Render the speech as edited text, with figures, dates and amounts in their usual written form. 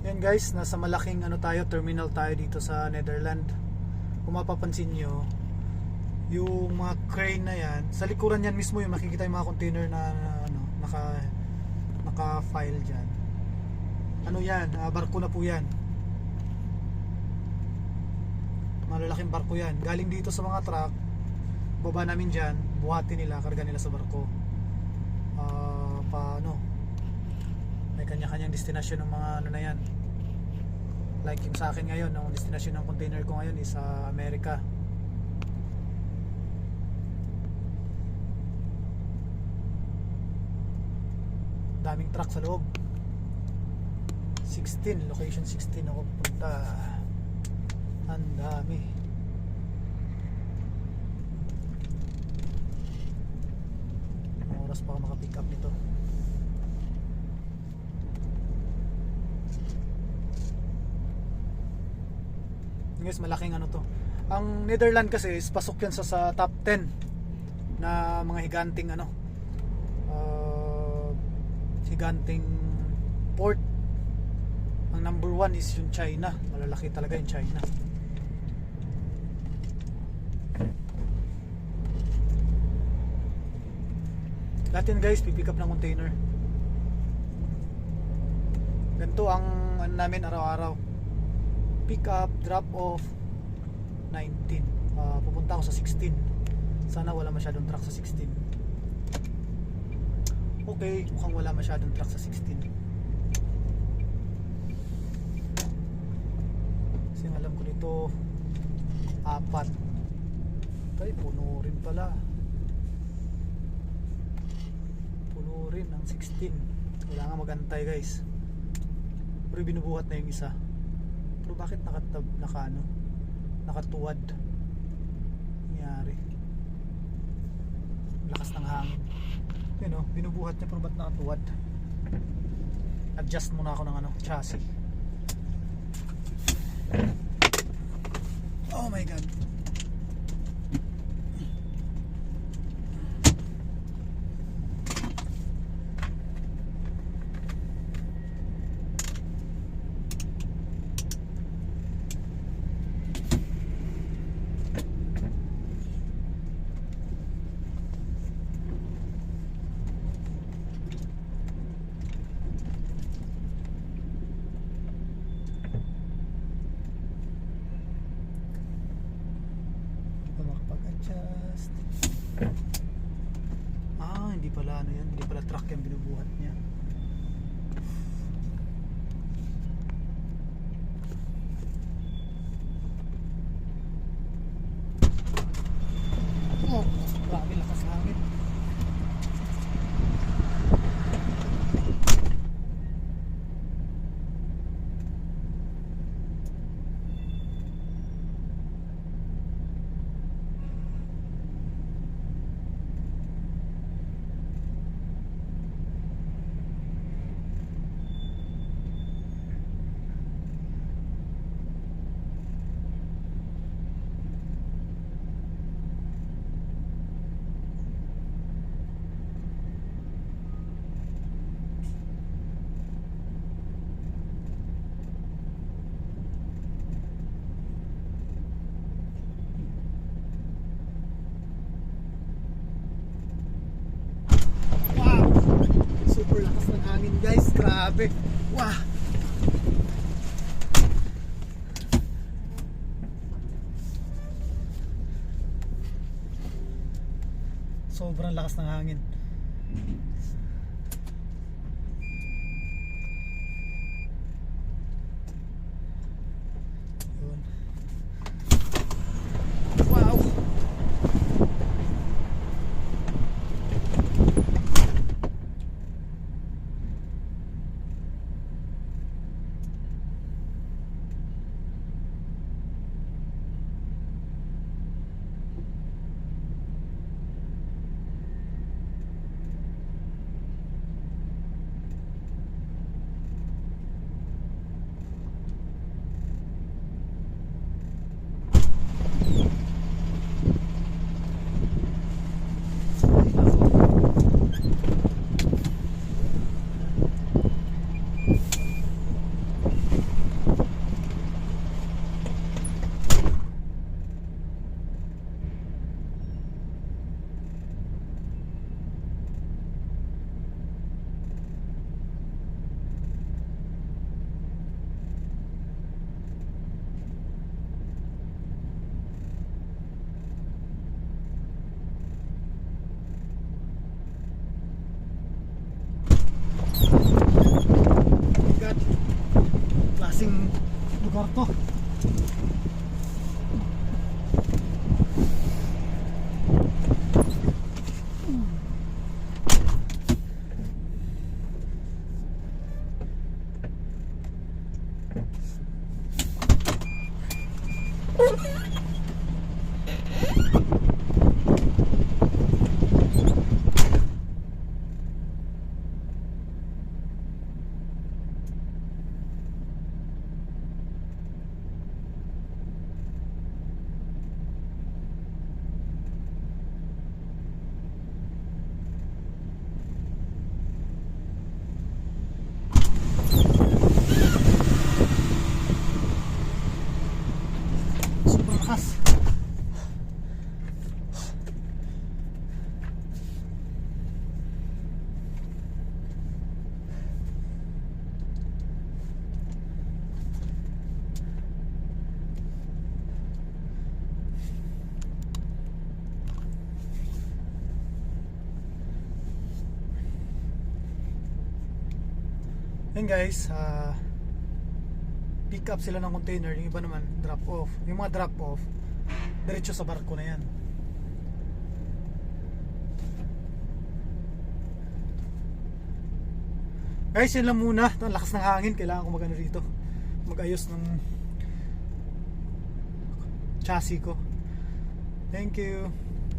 Yan guys, nasa malaking terminal tayo dito sa Netherlands. Kung mapapansin nyo, yung mga crane na yan, sa likuran yan mismo yung makikita yung mga container na naka-file dyan. Barko na po yan. Malalaking barko yan. Galing dito sa mga truck, baba namin dyan, buhatin nila, karga nila sa barko. May kanya-kanyang destination ng mga na yan. Like yung sa akin ngayon, ang destination ng container ko ngayon is sa Amerika. Daming truck sa loob. 16, location 16 ako punta. Ang dami. Anong oras pa ako makapick up nito? Guys, malaking to. Ang Netherlands kasi is pasok yan sa top 10 na mga higanting higanting port. Ang number 1 is yung China. Malalaki talaga yung China. Lahat yan guys, pipick up ng container. Ganito ang namin araw-araw. Pick up, drop off 19. Pupunta ako sa 16. Sana wala masyadong truck sa 16. Okay, mukhang wala masyadong truck sa 16. Kasi alam ko dito 4. Ay, puno rin pala. Puno rin ang 16. Kailangan magantay guys. Pero binubuhat na yung isa. Pero bakit nakatuwad? Nangyari. Lakas ng hangin. Binubuhat niya pero ba't nakatuwad? Adjust muna ako ng chassis. Oh my god. Makapag-adjust. Hindi pala yan, hindi pala truck yung binubuhat niya. Oh, grabe lakas hangin. Super lakas ng hangin guys, grabe. Wow. Sobrang lakas ng hangin. Yun. Wow. lugar to. Sobrang lakas. Yan guys, pick up sila ng container, yung iba naman drop off. Yung mga drop off, diretso sa barko na yan. Guys, yan lang muna. Ang lakas ng hangin, kailangan ko magano rito, magayos ng chassis ko. Thank you.